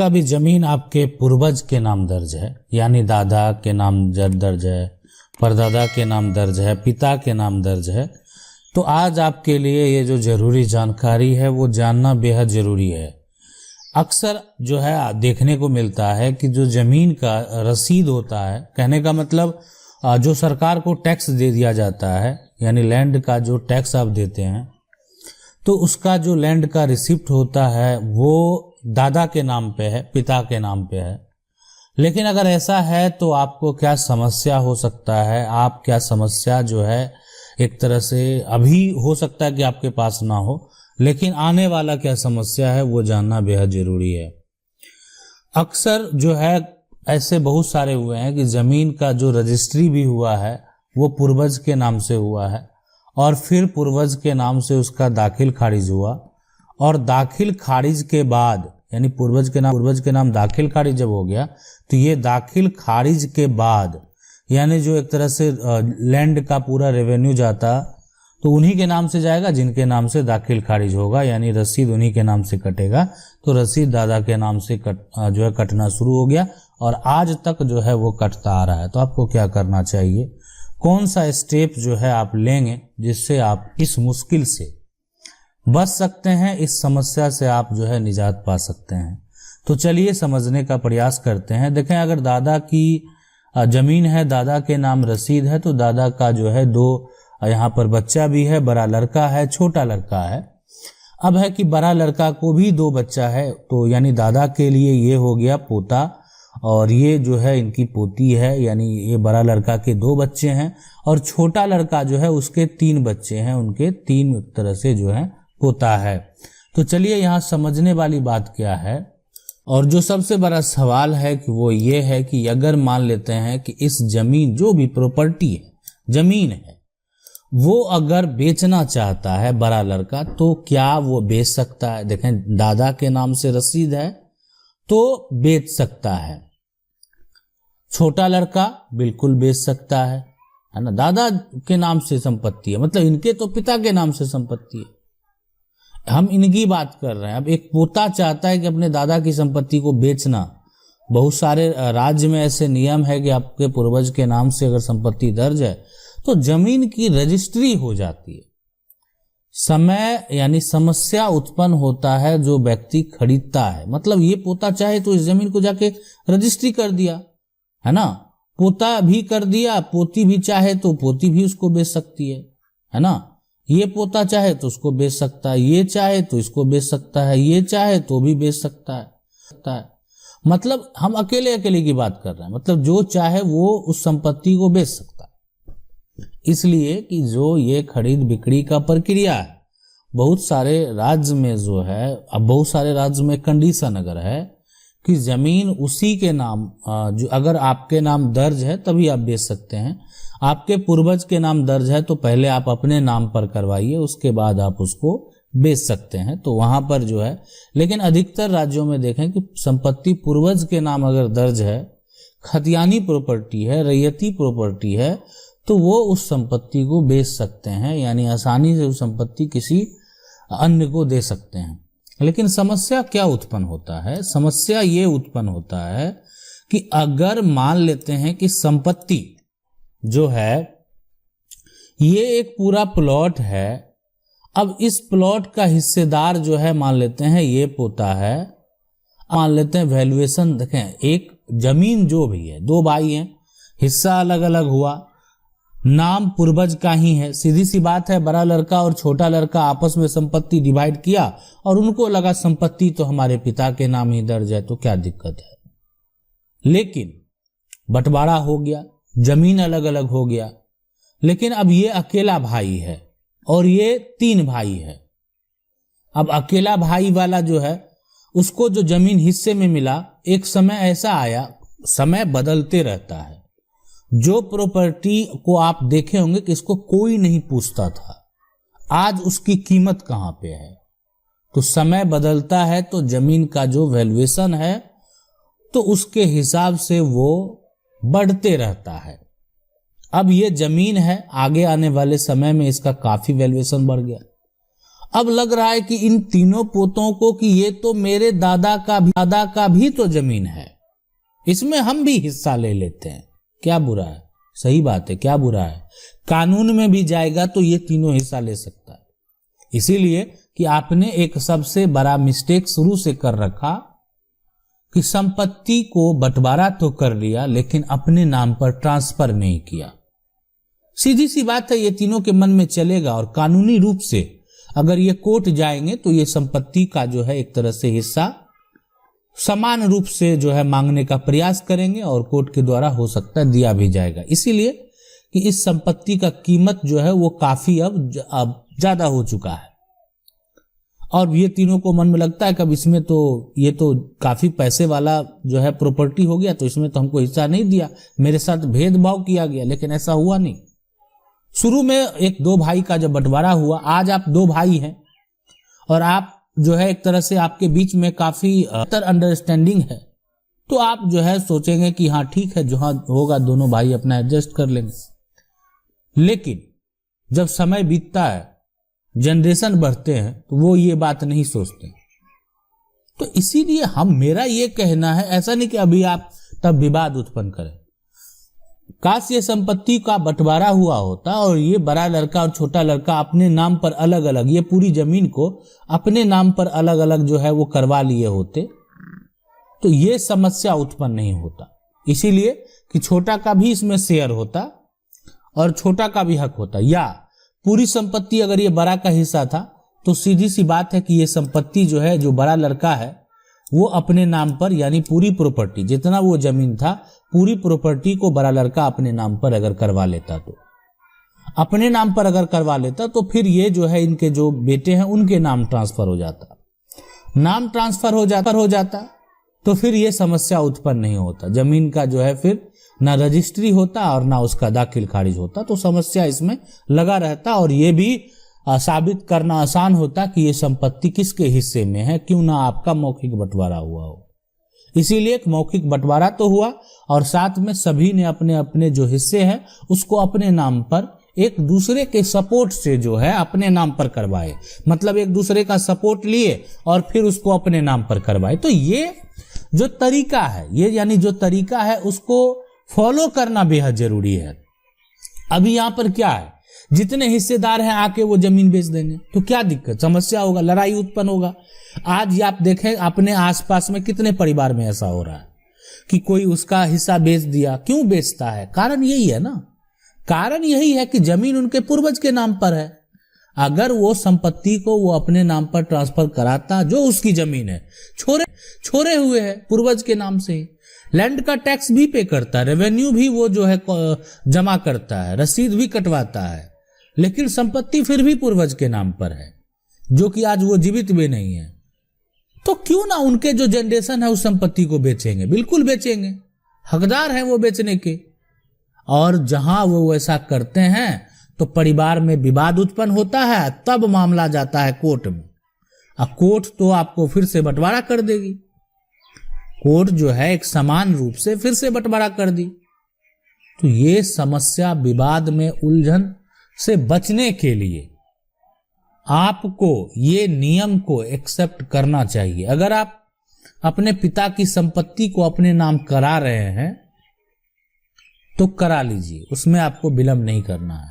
आपका भी जमीन आपके पूर्वज के नाम दर्ज है, यानी दादा के नाम दर्ज है, परदादा के नाम दर्ज है, पिता के नाम दर्ज है, तो आज आपके लिए ये जो जरूरी जानकारी है वो जानना बेहद जरूरी है। अक्सर जो है देखने को मिलता है कि जो जमीन का रसीद होता है, कहने का मतलब जो सरकार को टैक्स दे दिया जाता है, यानी लैंड का जो टैक्स आप देते हैं, तो उसका जो लैंड का रिसिप्ट होता है वो दादा के नाम पे है, पिता के नाम पे है। लेकिन अगर ऐसा है तो आपको क्या समस्या हो सकता है, आप क्या समस्या जो है एक तरह से अभी हो सकता है कि आपके पास ना हो, लेकिन आने वाला क्या समस्या है वो जानना बेहद जरूरी है। अक्सर जो है ऐसे बहुत सारे हुए हैं कि जमीन का जो रजिस्ट्री भी हुआ है वो पूर्वज के नाम से हुआ है, और फिर पूर्वज के नाम से उसका दाखिल खारिज हुआ, और दाखिल खारिज के बाद यानी पूर्वज के नाम दाखिल खारिज जब हो गया तो ये दाखिल खारिज के बाद यानी जो एक तरह से लैंड का पूरा रेवेन्यू जाता तो उन्हीं के नाम से जाएगा जिनके नाम से दाखिल खारिज होगा, यानी रसीद उन्हीं के नाम से कटेगा। तो रसीद दादा के नाम से जो है कटना शुरू हो गया और आज तक जो है वो कटता आ रहा है। तो आपको क्या करना चाहिए, कौन सा स्टेप जो है आप लेंगे जिससे आप इस मुश्किल से बच सकते हैं, इस समस्या से आप जो है निजात पा सकते हैं। तो चलिए समझने का प्रयास करते हैं। देखें, अगर दादा की जमीन है, दादा के नाम रसीद है, तो दादा का जो है दो यहाँ पर बच्चा भी है, बड़ा लड़का है, छोटा लड़का है। अब है कि बड़ा लड़का को भी दो बच्चा है, तो यानी दादा के लिए ये हो गया पोता और ये जो है इनकी पोती है, यानी ये बड़ा लड़का के दो बच्चे हैं और छोटा लड़का जो है उसके तीन बच्चे हैं, उनके तीन तरह से जो है पोता है। तो चलिए यहाँ समझने वाली बात क्या है, और जो सबसे बड़ा सवाल है कि वो ये है कि अगर मान लेते हैं कि इस जमीन जो भी प्रॉपर्टी है, जमीन है, वो अगर बेचना चाहता है बड़ा लड़का तो क्या वो बेच सकता है। देखें, दादा के नाम से रसीद है तो बेच सकता है, छोटा लड़का बिल्कुल बेच सकता है ना। दादा के नाम से संपत्ति है, मतलब इनके तो पिता के नाम से संपत्ति है, हम इनकी बात कर रहे हैं। अब एक पोता चाहता है कि अपने दादा की संपत्ति को बेचना। बहुत सारे राज्य में ऐसे नियम है कि आपके पूर्वज के नाम से अगर संपत्ति दर्ज है तो जमीन की रजिस्ट्री हो जाती है। समय यानी समस्या उत्पन्न होता है जो व्यक्ति खरीदता है, मतलब ये पोता चाहे तो इस जमीन को जाके रजिस्ट्री कर दिया, है ना, पोता भी कर दिया, पोती भी चाहे तो पोती भी उसको बेच सकती है ना। ये पोता चाहे तो उसको बेच सकता है, ये चाहे तो इसको बेच सकता है, ये चाहे तो भी बेच सकता है। मतलब हम अकेले की बात कर रहे हैं, मतलब जो चाहे वो उस संपत्ति को बेच सकता है। इसलिए कि जो ये खरीद बिक्री का प्रक्रिया है, बहुत सारे राज्य में जो है, अब बहुत सारे राज्य में कंडीशन अगर है कि जमीन उसी के नाम, जो अगर आपके नाम दर्ज है तभी आप बेच सकते हैं, आपके पूर्वज के नाम दर्ज है तो पहले आप अपने नाम पर करवाइए, उसके बाद आप उसको बेच सकते हैं। तो वहां पर जो है, लेकिन अधिकतर राज्यों में देखें कि संपत्ति पूर्वज के नाम अगर दर्ज है, खतियानी प्रॉपर्टी है, रैयती प्रॉपर्टी है, तो वो उस संपत्ति को बेच सकते हैं, यानी आसानी से उस संपत्ति किसी अन्य को दे सकते हैं। लेकिन समस्या क्या उत्पन्न होता है, समस्या ये उत्पन्न होता है कि अगर मान लेते हैं कि संपत्ति जो है ये एक पूरा प्लॉट है, अब इस प्लॉट का हिस्सेदार जो है मान लेते हैं ये पोता है, मान लेते हैं वैल्यूएशन देखें, एक जमीन जो भी है, दो भाई हैं, हिस्सा अलग अलग हुआ, नाम पूर्वज का ही है, सीधी सी बात है, बड़ा लड़का और छोटा लड़का आपस में संपत्ति डिवाइड किया और उनको लगा संपत्ति तो हमारे पिता के नाम ही दर्ज है, तो क्या दिक्कत है। लेकिन बंटवारा हो गया, जमीन अलग अलग हो गया, लेकिन अब ये अकेला भाई है और ये तीन भाई है। अब अकेला भाई वाला जो है उसको जो जमीन हिस्से में मिला, एक समय ऐसा आया, समय बदलते रहता है, जो प्रॉपर्टी को आप देखे होंगे कि इसको कोई नहीं पूछता था, आज उसकी कीमत कहां पे है। तो समय बदलता है तो जमीन का जो वैल्यूएशन है तो उसके हिसाब से वो बढ़ते रहता है। अब ये जमीन है, आगे आने वाले समय में इसका काफी वैल्यूएशन बढ़ गया। अब लग रहा है कि इन तीनों पोतों को कि ये तो मेरे दादा का भी तो जमीन है, इसमें हम भी हिस्सा ले लेते हैं, क्या बुरा है? सही बात है, क्या बुरा है? कानून में भी जाएगा तो ये तीनों हिस्सा ले सकता है। इसीलिए कि आपने एक सबसे बड़ा मिस्टेक शुरू से कर रखा कि संपत्ति को बंटवारा तो कर लिया लेकिन अपने नाम पर ट्रांसफर नहीं किया। सीधी सी बात है, ये तीनों के मन में चलेगा और कानूनी रूप से अगर ये कोर्ट जाएंगे तो ये संपत्ति का जो है एक तरह से हिस्सा समान रूप से जो है मांगने का प्रयास करेंगे और कोर्ट के द्वारा हो सकता है दिया भी जाएगा। इसीलिए कि इस संपत्ति का कीमत जो है वो काफी अब ज्यादा हो चुका है और ये तीनों को मन में लगता है कि अब इसमें तो ये तो काफी पैसे वाला जो है प्रॉपर्टी हो गया, तो इसमें तो हमको हिस्सा नहीं दिया, मेरे साथ भेदभाव किया गया। लेकिन ऐसा हुआ नहीं। शुरू में एक दो भाई का जब बंटवारा हुआ, आज आप दो भाई हैं और आप जो है एक तरह से आपके बीच में काफी बेहतर अंडरस्टैंडिंग है, तो आप जो है सोचेंगे कि हाँ ठीक है, जहां होगा दोनों भाई अपना एडजस्ट कर लेंगे। लेकिन जब समय बीतता है, जनरेशन बढ़ते हैं, तो वो ये बात नहीं सोचते। तो इसीलिए मेरा ये कहना है, ऐसा नहीं कि अभी आप तब विवाद उत्पन्न करें। काश ये संपत्ति का बंटवारा हुआ होता और ये बड़ा लड़का और छोटा लड़का अपने नाम पर अलग अलग, ये पूरी जमीन को अपने नाम पर अलग अलग जो है वो करवा लिए होते, तो ये समस्या उत्पन्न नहीं होता। इसीलिए कि छोटा का भी इसमें शेयर होता और छोटा का भी हक होता। या पूरी संपत्ति अगर ये बड़ा का हिस्सा था तो सीधी सी बात है कि ये संपत्ति जो है, जो बड़ा लड़का है वो अपने नाम पर, यानी पूरी प्रॉपर्टी जितना वो जमीन था, पूरी प्रॉपर्टी को बड़ा लड़का अपने नाम पर अगर करवा लेता, तो अपने नाम पर अगर करवा लेता तो फिर ये जो है इनके जो बेटे हैं उनके नाम ट्रांसफर हो जाता। नाम ट्रांसफर हो जाता तो फिर ये समस्या उत्पन्न नहीं होता। जमीन का जो है फिर ना रजिस्ट्री होता और ना उसका दाखिल खारिज होता, तो समस्या इसमें लगा रहता और ये भी साबित करना आसान होता कि ये संपत्ति किसके हिस्से में है, क्यों ना आपका मौखिक बंटवारा हुआ हो। इसीलिए एक मौखिक बंटवारा तो हुआ और साथ में सभी ने अपने अपने जो हिस्से हैं उसको अपने नाम पर एक दूसरे के सपोर्ट से जो है अपने नाम पर करवाए, मतलब एक दूसरे का सपोर्ट लिए और फिर उसको अपने नाम पर करवाए। तो ये जो तरीका है, ये यानी जो तरीका है उसको फॉलो करना बेहद जरूरी है। अभी यहां पर क्या है, जितने हिस्सेदार हैं आके वो जमीन बेच देंगे तो क्या दिक्कत, समस्या होगा, लड़ाई उत्पन्न होगा। आज आप देखें अपने आसपास में कितने परिवार में ऐसा हो रहा है कि कोई उसका हिस्सा बेच दिया। क्यों बेचता है? कारण यही है ना, कारण यही है कि जमीन उनके पूर्वज के नाम पर है। अगर वो संपत्ति को वो अपने नाम पर ट्रांसफर कराता, जो उसकी जमीन है, छोड़े हुए है पूर्वज के नाम से, लैंड का टैक्स भी पे करता है, रेवेन्यू भी वो जो है जमा करता है, रसीद भी कटवाता है, लेकिन संपत्ति फिर भी पूर्वज के नाम पर है, जो कि आज वो जीवित भी नहीं है। तो क्यों ना उनके जो जनरेशन है उस संपत्ति को बेचेंगे, बिल्कुल बेचेंगे, हकदार हैं वो बेचने के। और जहां वो ऐसा करते हैं तो परिवार में विवाद उत्पन्न होता है, तब मामला जाता है कोर्ट में। अब कोर्ट तो आपको फिर से बंटवारा कर देगी, कोर्ट जो है एक समान रूप से फिर से बंटवारा कर दी। तो ये समस्या, विवाद में उलझन से बचने के लिए आपको ये नियम को एक्सेप्ट करना चाहिए। अगर आप अपने पिता की संपत्ति को अपने नाम करा रहे हैं तो करा लीजिए, उसमें आपको विलंब नहीं करना है।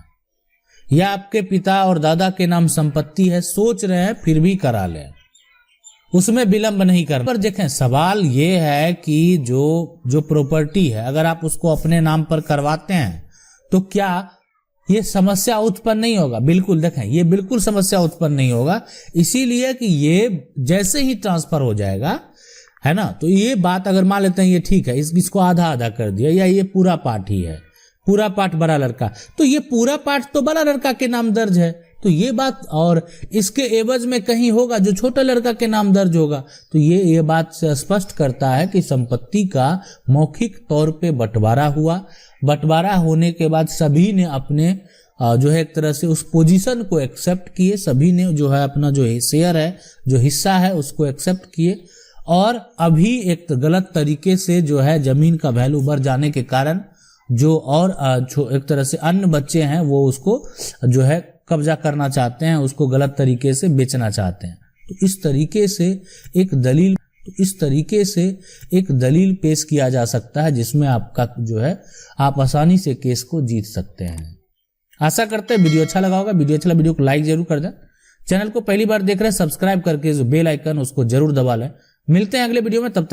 या आपके पिता और दादा के नाम संपत्ति है, सोच रहे हैं, फिर भी करा लें, उसमें विलंब नहीं करना। पर देखें, सवाल ये है कि जो प्रॉपर्टी है अगर आप उसको अपने नाम पर करवाते हैं तो क्या ये समस्या उत्पन्न नहीं होगा? बिल्कुल, देखें ये बिल्कुल समस्या उत्पन्न नहीं होगा। इसीलिए कि ये जैसे ही ट्रांसफर हो जाएगा, है ना, तो ये बात अगर मान लेते हैं ये ठीक है, इसको आधा आधा कर दिया, या ये पूरा पार्ट ही है, पूरा पार्ट बड़ा लड़का, तो ये पूरा पार्ट तो बड़ा लड़का के नाम दर्ज है, तो ये बात, और इसके एवज में कहीं होगा जो छोटा लड़का के नाम दर्ज होगा, तो ये बात से स्पष्ट करता है कि संपत्ति का मौखिक तौर पे बंटवारा हुआ। बंटवारा होने के बाद सभी ने अपने जो है एक तरह से उस पोजीशन को एक्सेप्ट किए, सभी ने जो है अपना जो शेयर है, जो हिस्सा है, उसको एक्सेप्ट किए। और अभी एक गलत तरीके से जो है जमीन का वैल्यू बढ़ जाने के कारण जो और एक तरह से अन्य बच्चे हैं वो उसको जो है कब्जा करना चाहते हैं, उसको गलत तरीके से बेचना चाहते हैं। तो इस तरीके से एक दलील पेश किया जा सकता है जिसमें आपका जो है आप आसानी से केस को जीत सकते हैं। आशा करते हैं वीडियो अच्छा लगा होगा। वीडियो को लाइक जरूर कर दें। चैनल को पहली बार देख रहे हैं सब्सक्राइब करके जो बेल आइकन उसको जरूर दबा लें। मिलते हैं अगले वीडियो में, तब तक